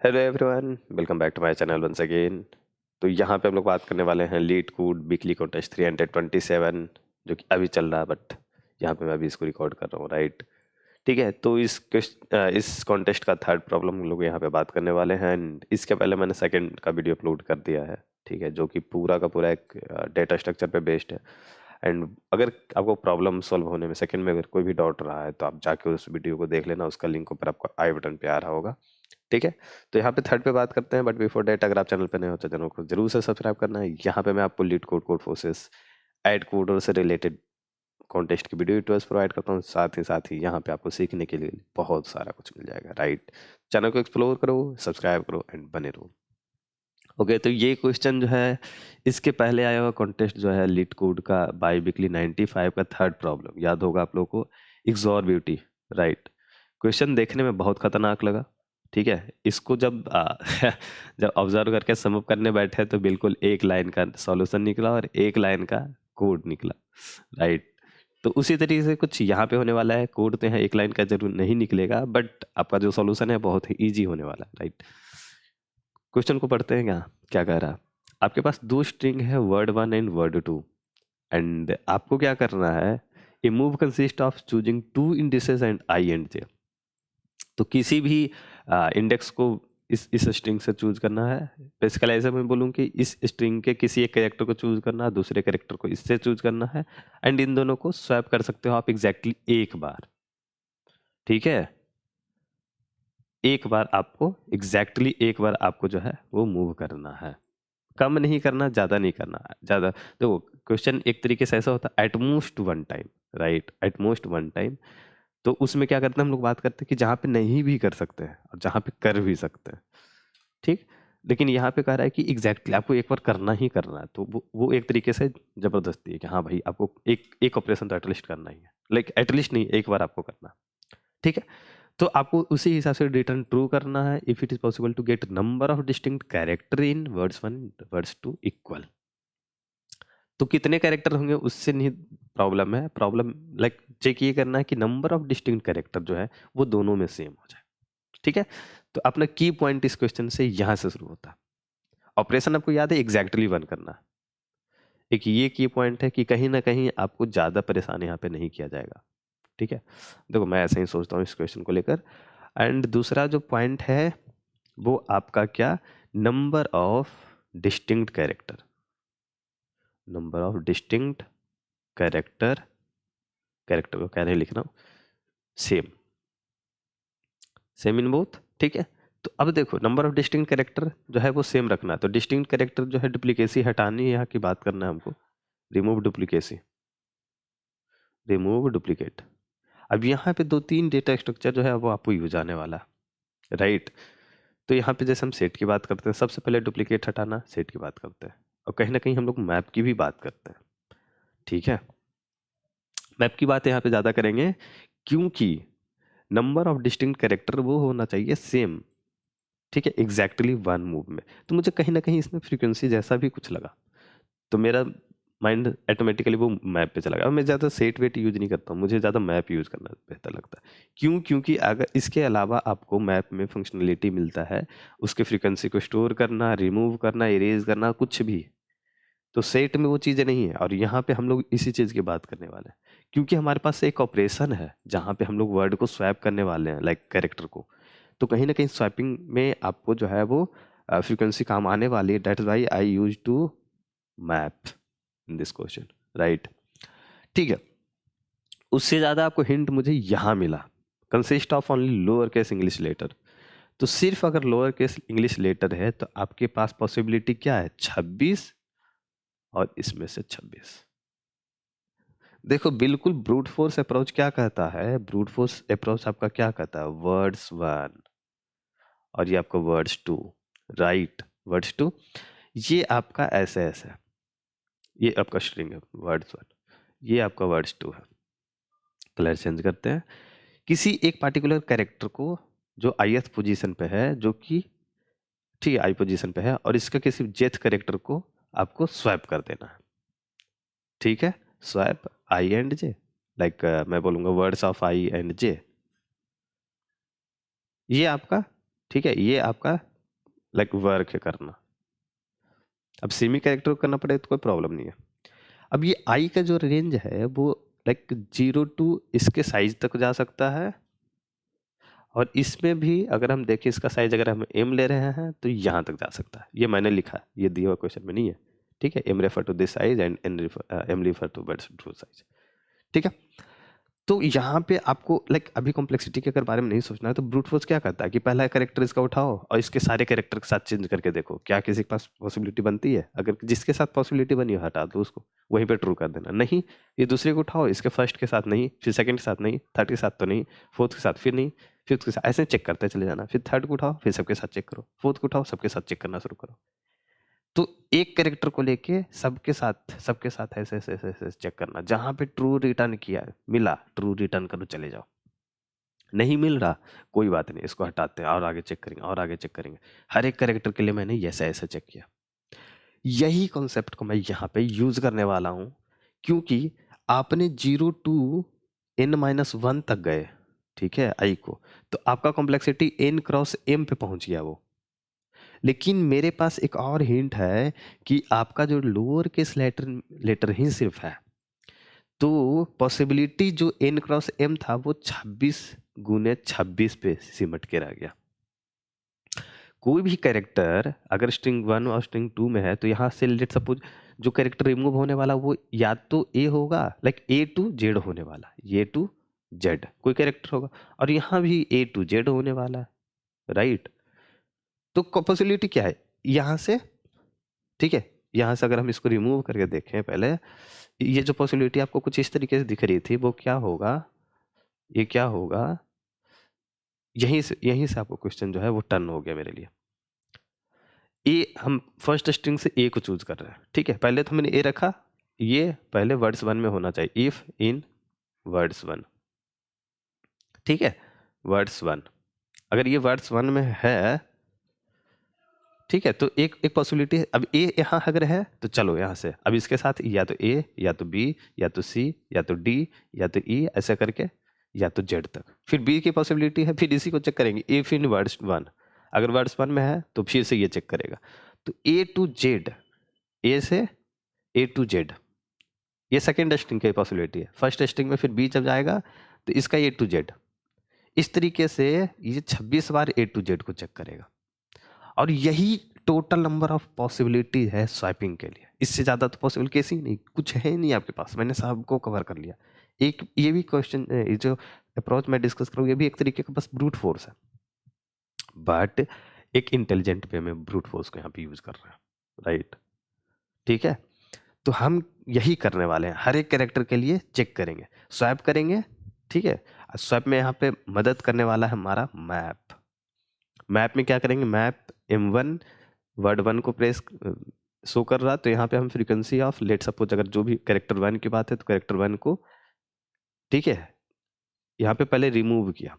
Hello everyone, welcome back to my channel once again. तो यहाँ पे हम लोग बात करने वाले हैं लीड कूड वीकली कॉन्टेस्ट 327 जो कि अभी चल रहा है, बट यहाँ पे मैं अभी इसको रिकॉर्ड कर रहा हूँ, राइट। ठीक है, तो इस कॉन्टेस्ट का थर्ड प्रॉब्लम हम लोग यहाँ पे बात करने वाले हैं। एंड इसके पहले मैंने सेकंड का वीडियो अपलोड कर दिया है, ठीक है, जो कि पूरा का पूरा एक डेटा स्ट्रक्चर पे बेस्ड है। एंड अगर आपको प्रॉब्लम सॉल्व होने में सेकंड में अगर कोई भी डाउट रहा है तो आप जाके उस वीडियो को देख लेना, उसका लिंक ऊपर आपको आई बटन पे आ रहा होगा। ठीक है, तो यहाँ पे थर्ड पे बात करते हैं, बट बिफोर डेट अगर आप चैनल पे नए हो तो चैनल को जरूर से सब्सक्राइब करना है। यहाँ पे मैं आपको leet code, code forces, add code और से रिलेटेड कॉन्टेस्ट की वीडियो ट्यूटोरियल्स प्रोवाइड करता हूँ। साथ ही यहाँ पे आपको सीखने के लिए बहुत सारा कुछ मिल जाएगा, राइट। चैनल को एक्सप्लोर करो, सब्सक्राइब करो एंड बने रहो। ओके, तो ये क्वेश्चन जो है, इसके पहले आया हुआ कॉन्टेस्ट जो है लीड कोड का बाई वीकली 95 का थर्ड प्रॉब्लम, याद होगा आप लोगों को, इग्जॉर ब्यूटी, राइट। क्वेश्चन देखने में बहुत खतरनाक लगा, ठीक है। इसको जब जब ऑब्जर्व करके सम अप करने बैठे तो बिल्कुल एक लाइन का सॉल्यूशन निकला और एक लाइन का कोड निकला, राइट। तो उसी तरीके से कुछ यहाँ पे होने वाला है। कोड तो यहाँ एक लाइन का जरूर नहीं निकलेगा, बट आपका जो सॉल्यूशन है बहुत ही ईजी होने वाला है, राइट। क्वेश्चन को पढ़ते हैं। क्या क्या कह रहा है? आपके पास दो स्ट्रिंग है, वर्ड 1 एंड वर्ड 2, एंड आपको क्या करना है, a move consist of choosing two indices and I and J. तो किसी भी इंडेक्स को इस स्ट्रिंग से चूज करना है। बेसिकली ऐसे मैं बोलूँ कि इस स्ट्रिंग के किसी एक कैरेक्टर को चूज करना है, दूसरे कैरेक्टर को इससे चूज करना है, एंड इन दोनों को स्वैप कर सकते हो आप एग्जैक्टली एक बार, ठीक है। एक बार आपको एग्जैक्टली एक बार आपको जो है वो मूव करना है, कम नहीं करना, ज्यादा नहीं करना है, ज्यादा। देखो, क्वेश्चन एक तरीके से ऐसा होता है at most one time, right, at most one time. तो उसमें क्या करते हैं, हम लोग बात करते हैं कि जहाँ पे नहीं भी कर सकते हैं और जहाँ पे कर भी सकते हैं, ठीक। लेकिन यहाँ पे कह रहा है कि एग्जैक्टली आपको एक बार करना ही करना है, तो वो एक तरीके से जबरदस्ती है कि हाँ भाई आपको एक एक ऑपरेशन तो एटलीस्ट करना ही है, लाइक एटलीस्ट नहीं, एक बार आपको करना, ठीक है। तो आपको उसी हिसाब से रिटर्न ट्रू करना है if it is possible to get number of distinct character in words 1 words 2 equal. तो कितने कैरेक्टर होंगे उससे नहीं प्रॉब्लम है, प्रॉब्लम लाइक चेक ये करना है कि नंबर ऑफ डिस्टिंक्ट कैरेक्टर जो है वो दोनों में सेम हो जाए, ठीक है। तो अपना की पॉइंट इस क्वेश्चन से यहां से शुरू होता है। ऑपरेशन आपको याद है एग्जैक्टली वन करना। एक ये की पॉइंट है कि कहीं ना कहीं आपको ज्यादा परेशान यहाँ पे नहीं किया जाएगा, ठीक है। देखो, मैं ऐसे ही सोचता हूँ इस क्वेश्चन को लेकर। एंड दूसरा जो पॉइंट है वो आपका क्या, number of distinct character, number of distinct character, character को कह रहे लिख रहा हूँ सेम, सेम इन बोथ, ठीक है। तो अब देखो, नंबर ऑफ डिस्टिंक्ट कैरेक्टर जो है वो सेम रखना है, तो डिस्टिंक्ट कैरेक्टर जो है डुप्लीकेसी हटानी है, यहाँ की बात करना है हमको। Remove duplicacy, remove duplicate. अब यहाँ पे दो तीन डेटा स्ट्रक्चर जो है वो आपको यूज आने वाला है, राइट। तो यहाँ पे जैसे हम सेट की बात करते हैं, सबसे पहले डुप्लीकेट हटाना, सेट की बात करते हैं, और कहीं ना कहीं हम लोग मैप की भी बात करते हैं, ठीक है। मैप की बात यहाँ पे ज्यादा करेंगे क्योंकि नंबर ऑफ डिस्टिंक्ट कैरेक्टर वो होना चाहिए सेम, ठीक है, एग्जैक्टली वन मूव में। तो मुझे कहीं ना कहीं इसमें फ्रीक्वेंसी जैसा भी कुछ लगा, तो मेरा माइंड ऑटोमेटिकली वो मैप पे चला गया। और मैं ज़्यादा सेट वेट यूज नहीं करता हूँ, मुझे ज़्यादा मैप यूज करना बेहतर लगता है। क्यों? क्योंकि अगर इसके अलावा आपको मैप में फंक्शनलिटी मिलता है उसके फ्रीक्वेंसी को स्टोर करना, रिमूव करना, इरेज करना, कुछ भी। तो सेट में वो चीज़ें नहीं है, और यहाँ पे हम लोग इसी चीज़ की बात करने वाले हैं, क्योंकि हमारे पास एक ऑपरेशन है जहाँ पे हम लोग वर्ड को स्वैप करने वाले हैं, लाइक कैरेक्टर को। तो कहीं ना कहीं स्वैपिंग में आपको जो है वो फ्रीक्वेंसी काम आने वाली है। That is why I use to map in this question, right, ठीक है। उससे ज़्यादा आपको हिंट मुझे यहाँ मिला, consist of only lower case English letter. तो सिर्फ अगर लोअर केस इंग्लिश लेटर है तो आपके पास पॉसिबिलिटी क्या है, 26, और इसमें से 26। देखो, बिल्कुल ब्रूट फोर्स अप्रोच क्या कहता है, ब्रूट फोर्स अप्रोच आपका क्या कहता है, वर्ड्स 1 और ये आपका वर्ड्स 2, राइट, वर्ड्स 2, ये आपका ऐसे ऐसे, ये आपका स्ट्रिंग है वर्ड्स 1, ये आपका वर्ड्स 2 है। कलर चेंज करते हैं, किसी एक पार्टिकुलर कैरेक्टर को जो ith पोजीशन पे है, जो कि ठीक है आई पोजीशन पे है, और इसका किसी jth कैरेक्टर को आपको स्वैप कर देना है, ठीक है। Swap I and J, like मैं बोलूंगा वर्ड्स ऑफ आई एंड जे, ये आपका, ठीक है, ये आपका लाइक वर्क करना। अब सेमी कैरेक्टर करना पड़े तो कोई प्रॉब्लम नहीं है। अब ये आई का जो रेंज है वो लाइक 0 टू इसके साइज तक जा सकता है, और इसमें भी अगर हम देखें इसका साइज अगर हम एम ले रहे हैं तो यहाँ तक जा सकता है। ये मैंने लिखा है, ये दिया हुआ क्वेश्चन में नहीं है, ठीक है। M refer to this size and M refer to but true size, ठीक है। तो यहाँ पे आपको लाइक अभी कॉम्प्लेक्सिटी के अगर बारे में नहीं सोचना है तो ब्रूट फोर्स क्या करता है कि पहला कैरेक्टर इसका उठाओ और इसके सारे कैरेक्टर के साथ चेंज करके देखो क्या किसी के पास पॉसिबिलिटी बनती है। अगर जिसके साथ पॉसिबिलिटी बनी हो हटा दो उसको, वहीं पे ट्रू कर देना। नहीं, ये दूसरे को उठाओ, इसके फर्स्ट के साथ नहीं, फिर सेकंड के साथ नहीं, थर्ड के साथ तो नहीं, फोर्थ के साथ फिर नहीं, फिफ्थ के साथ, ऐसे चेक करते चले जाना। फिर थर्ड को उठाओ, फिर सबके साथ चेक करो, फोर्थ को उठाओ, सबके साथ चेक करना शुरू करो। तो एक कैरेक्टर को लेके सबके साथ ऐसे ऐसे ऐसे ऐसे चेक करना। जहां पे ट्रू रिटर्न किया मिला, ट्रू रिटर्न करो, चले जाओ। नहीं मिल रहा, कोई बात नहीं, इसको हटाते हैं और आगे चेक करेंगे और आगे चेक करेंगे। हर एक कैरेक्टर के लिए मैंने ऐसा ऐसा चेक किया। यही कॉन्सेप्ट को मैं यहाँ पे यूज करने वाला हूँ, क्योंकि आपने 0 टू n-1 तक गए, ठीक है, आई को, तो आपका कॉम्प्लेक्सिटी n क्रॉस m पे पहुंच गया वो। लेकिन मेरे पास एक और हिंट है कि आपका जो लोअर केस लेटर लेटर ही सिर्फ है, तो पॉसिबिलिटी जो n क्रॉस m था वो 26 गुने 26 पे सिमट के रह गया। कोई भी कैरेक्टर अगर स्ट्रिंग 1 और स्ट्रिंग 2 में है तो यहाँ से लेट सपोज जो कैरेक्टर रिमूव होने वाला वो या तो ए होगा, लाइक ए टू जेड होने वाला, ए टू जेड कोई कैरेक्टर होगा, और यहाँ भी ए टू जेड होने वाला है, राइट। तो पॉसिबिलिटी क्या है यहाँ से, ठीक है, यहाँ से अगर हम इसको रिमूव करके देखें पहले, ये जो पॉसिबिलिटी आपको कुछ इस तरीके से दिख रही थी वो क्या होगा, ये क्या होगा, यहीं से आपको क्वेश्चन जो है वो टर्न हो गया मेरे लिए। ए, हम फर्स्ट स्ट्रिंग से ए को चूज कर रहे हैं, ठीक है। पहले तो हमने ए रखा, ये पहले वर्ड्स 1 में होना चाहिए, इफ इन वर्ड्स 1, ठीक है, वर्ड्स 1। अगर ये वर्ड्स 1 में है, ठीक है, तो एक पॉसिबिलिटी है। अब ए यहाँ अगर है तो चलो यहाँ से अब इसके साथ या तो ए या तो बी या तो सी या तो डी या तो ई ऐसे करके या तो जेड तक, फिर बी की पॉसिबिलिटी है, फिर इसी को चेक करेंगे इफ इन वर्ड्स 1। अगर वर्ड्स 1 में है तो फिर से ये चेक करेगा। तो ए टू जेड, ए से ए टू जेड, ये सेकेंड स्ट्रिंग की पॉसिबिलिटी है। फर्स्ट स्ट्रिंग में फिर बी जब जाएगा तो इसका ए टू जेड, इस तरीके से ये 26 बार ए टू जेड को चेक करेगा। और यही टोटल नंबर ऑफ पॉसिबिलिटी है स्वैपिंग के लिए। इससे ज़्यादा तो पॉसिबल केस ही नहीं, कुछ है नहीं आपके पास। मैंने सबको कवर कर लिया। एक ये भी क्वेश्चन, ये जो अप्रोच मैं डिस्कस करूँ, ये भी एक तरीके का बस ब्रूट फोर्स है, बट एक इंटेलिजेंट वे में ब्रूट फोर्स को यहाँ पे यूज कर रहे हैं, राइट, ठीक है। तो हम यही करने वाले हैं, हर एक कैरेक्टर के लिए चेक करेंगे, स्वैप करेंगे, ठीक है। स्वैप में यहाँ पे मदद करने वाला है हमारा मैप। मैप में क्या करेंगे, मैप M1 वर्ड 1 को प्रेस शो कर रहा, तो यहाँ पे हम फ्रीक्वेंसी ऑफ लेट सपोज अगर जो भी कैरेक्टर 1 की बात है तो कैरेक्टर 1 को, ठीक है, यहाँ पे पहले रिमूव किया।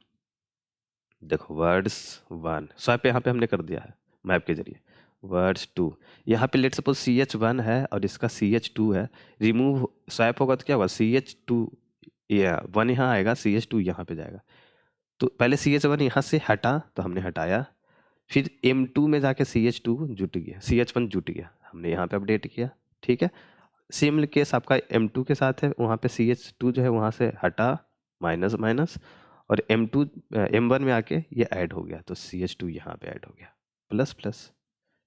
देखो वर्ड्स 1 स्वैप यहाँ पे हमने कर दिया है मैप के जरिए। वर्ड्स 2 यहाँ पे लेट सपोज CH1 है और इसका CH2 है, रिमूव स्वैप होगा तो क्या होगा, CH2 या 1 यहाँ आएगा, CH2 यहाँ पे जाएगा। तो पहले CH1 यहाँ से हटा तो हमने हटाया, फिर M2 में जाके CH2 जुट गया, CH1 जुट गया, हमने यहाँ पे अपडेट किया, ठीक है। सेम केस आपका M2 के साथ है, वहाँ पे CH2 जो है वहाँ से हटा, माइनस माइनस, और M2 M1 में आके ये ऐड हो गया, तो CH2 यहाँ पे ऐड हो गया, प्लस प्लस,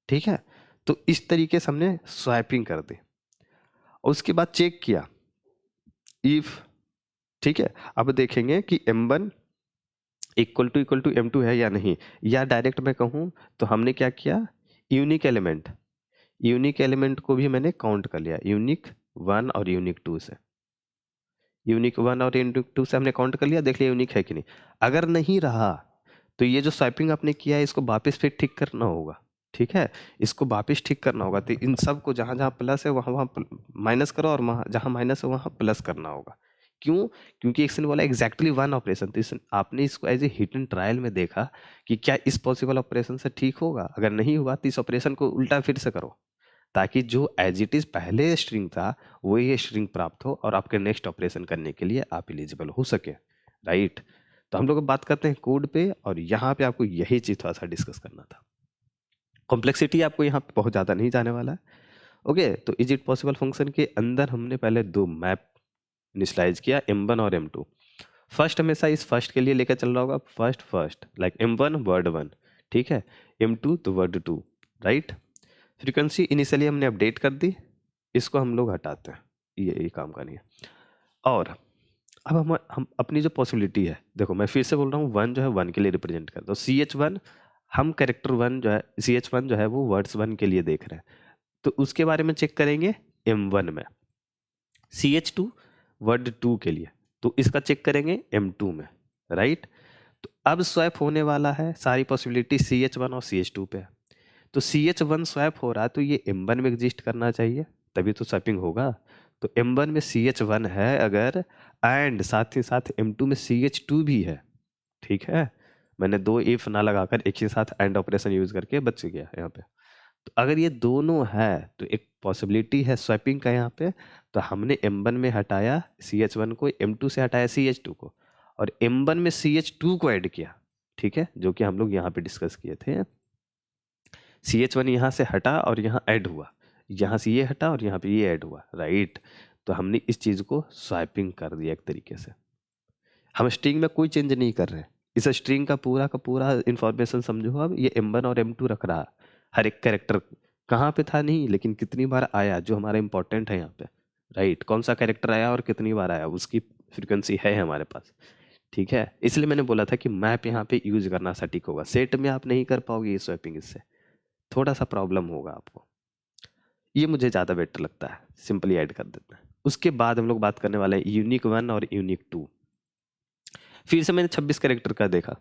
ठीक है। तो इस तरीके से हमने स्वैपिंग कर दी और उसके बाद चेक किया इफ, ठीक है। अब देखेंगे कि M1 इक्वल टू M2 है या नहीं, या डायरेक्ट मैं कहूँ तो हमने क्या किया, यूनिक एलिमेंट को भी मैंने काउंट कर लिया, यूनिक 1 और यूनिक 2 से, यूनिक 1 और यूनिक 2 से हमने काउंट कर लिया, देख लिया यूनिक है कि नहीं। अगर नहीं रहा तो ये जो स्वैपिंग आपने किया है इसको वापस फिर ठीक करना होगा, ठीक है, इसको वापस ठीक करना होगा। तो इन सब को जहाँ जहाँ प्लस है वहाँ वहाँ माइनस करो, और वहाँ जहाँ माइनस है वहाँ प्लस करना होगा। क्यों, क्योंकि इसने बोला एग्जैक्टली 1 ऑपरेशन, तो आपने इसको as a hit and trial में देखा कि क्या इस पॉसिबल ऑपरेशन से ठीक होगा। अगर नहीं हुआ तो इस ऑपरेशन को उल्टा फिर से करो, ताकि जो एज इट इज पहले स्ट्रिंग था वो ये स्ट्रिंग प्राप्त हो और आपके नेक्स्ट ऑपरेशन करने के लिए आप एलिजिबल हो सके, राइट। तो हम लोग बात करते हैं कोड पे, और यहाँ पे आपको यही चीज थोड़ा सा डिस्कस करना था। कॉम्प्लेक्सिटी आपको यहाँ पे बहुत ज़्यादा नहीं जाने वाला है। ओके, तो इज इट पॉसिबल फंक्शन के अंदर हमने पहले दो मैप इनिशियलाइज किया, m1 और m2। फर्स्ट हमेशा इस फर्स्ट के लिए लेकर चल रहा होगा, फर्स्ट लाइक m1 वर्ड 1, ठीक है, m2 तो वर्ड 2, राइट। फ्रीक्वेंसी इनिशियली हमने अपडेट कर दी, इसको हम लोग हटाते हैं, ये काम का नहीं है। और अब हम अपनी जो पॉसिबिलिटी है, देखो मैं फिर से बोल रहा हूँ, 1 जो है 1 के लिए रिप्रेजेंट कर दो, CH1 हम कैरेक्टर 1 जो है, CH1 जो है वो वर्ड्स 1 के लिए देख रहे हैं, तो उसके बारे में चेक करेंगे m1 में। CH2 वर्ड 2 के लिए, तो इसका चेक करेंगे m2 में, राइट। तो अब स्वैप होने वाला है, सारी पॉसिबिलिटी CH1 और CH2 पे है, तो CH1 स्वैप हो रहा है तो ये m1 में एग्जिस्ट करना चाहिए, तभी तो स्वैपिंग होगा। तो m1 में CH1 है अगर, एंड साथ ही साथ m2 में CH2 भी है, ठीक है। मैंने दो इफ ना लगाकर एक ही साथ एंड ऑपरेशन यूज करके बच गया यहाँ पे। तो अगर ये दोनों है तो एक पॉसिबिलिटी है स्वैपिंग का यहाँ पे। तो हमने m1 में हटाया CH1 को, m2 से हटाया CH2 को, और m1 में CH2 को ऐड किया, ठीक है, जो कि हम लोग यहाँ पे डिस्कस किए थे। CH1 यहाँ से हटा और यहाँ ऐड हुआ, यहाँ से ये हटा और यहाँ पे ये ऐड हुआ, राइट। तो हमने इस चीज़ को स्वैपिंग कर दिया एक तरीके से। हम स्ट्रिंग में कोई चेंज नहीं कर रहे हैं, इस स्ट्रिंग का पूरा इंफॉर्मेशन समझो। अब ये m1 और m2 रख रहा, हर एक कैरेक्टर कहाँ पे था नहीं, लेकिन कितनी बार आया, जो हमारा इंपॉर्टेंट है यहाँ पे, राइट। कौन सा कैरेक्टर आया और कितनी बार आया, उसकी फ्रिक्वेंसी है हमारे पास, ठीक है। इसलिए मैंने बोला था कि मैप यहाँ पे यूज करना सटीक होगा, सेट में आप नहीं कर पाओगे ये स्वैपिंग, इससे थोड़ा सा प्रॉब्लम होगा आपको। ये मुझे ज़्यादा बेटर लगता है, सिंपली ऐड कर देते हैं। उसके बाद हम लोग बात करने वाले हैं यूनिक 1 और यूनिक 2। फिर से मैंने 26 कैरेक्टर का देखा,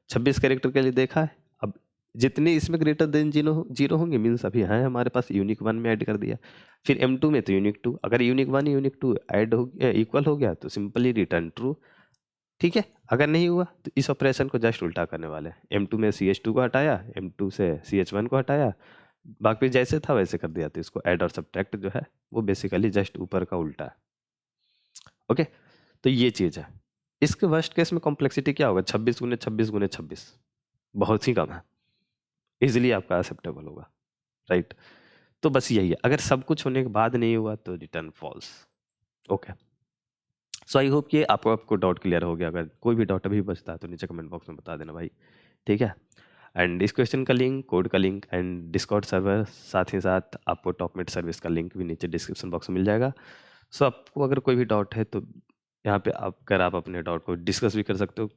26 कैरेक्टर के लिए देखा है। अब जितने इसमें ग्रेटर देन जीरो होंगे मीन्स अभी हैं हमारे पास, यूनिक 1 में ऐड कर दिया। फिर m2 में तो यूनिक 2, अगर यूनिक 1 यूनिक 2 ऐड हो गया, इक्वल हो गया, तो सिंपली रिटर्न ट्रू, ठीक है। अगर नहीं हुआ तो इस ऑपरेशन को जस्ट उल्टा करने वाले हैं, m2 में CH2 को हटाया, m2 से CH1 को हटाया, बाकी जैसे था वैसे कर दिया। तो इसको ऐड और सब्ट्रैक्ट जो है वो बेसिकली जस्ट ऊपर का उल्टा है, ओके। तो ये चीज़ है। इसके वर्स्ट केस में कॉम्प्लेक्सिटी क्या होगा, 26 गुने 26 गुने 26, बहुत ही कम है, इजिली आपका एक्सेप्टेबल होगा, राइट। तो बस यही है, अगर सब कुछ होने के बाद नहीं हुआ तो return false, okay. So I hope कि आपको डाउट क्लियर हो गया। अगर कोई भी डाउट अभी बचता है तो नीचे कमेंट बॉक्स में बता देना भाई, ठीक है। एंड इस क्वेश्चन का लिंक, कोड का लिंक एंड डिस्कॉर्ड सर्वर, साथ ही साथ आपको टॉपमेट सर्विस का लिंक भी नीचे डिस्क्रिप्शन बॉक्स में मिल जाएगा। सो आपको अगर कोई भी डाउट है तो यहाँ पे आप अपने डाउट को डिस्कस भी कर सकते हो,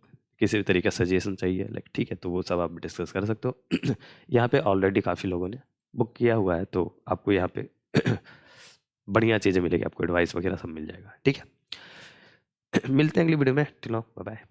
किसी भी तरीके का सजेशन चाहिए लाइक, ठीक है, तो वो सब आप डिस्कस कर सकते हो। यहाँ पे ऑलरेडी काफ़ी लोगों ने बुक किया हुआ है, तो आपको यहाँ पे बढ़िया चीज़ें मिलेगी, आपको एडवाइस वगैरह सब मिल जाएगा, ठीक है। मिलते हैं अगली वीडियो में, टिल नाउ बाय बाय।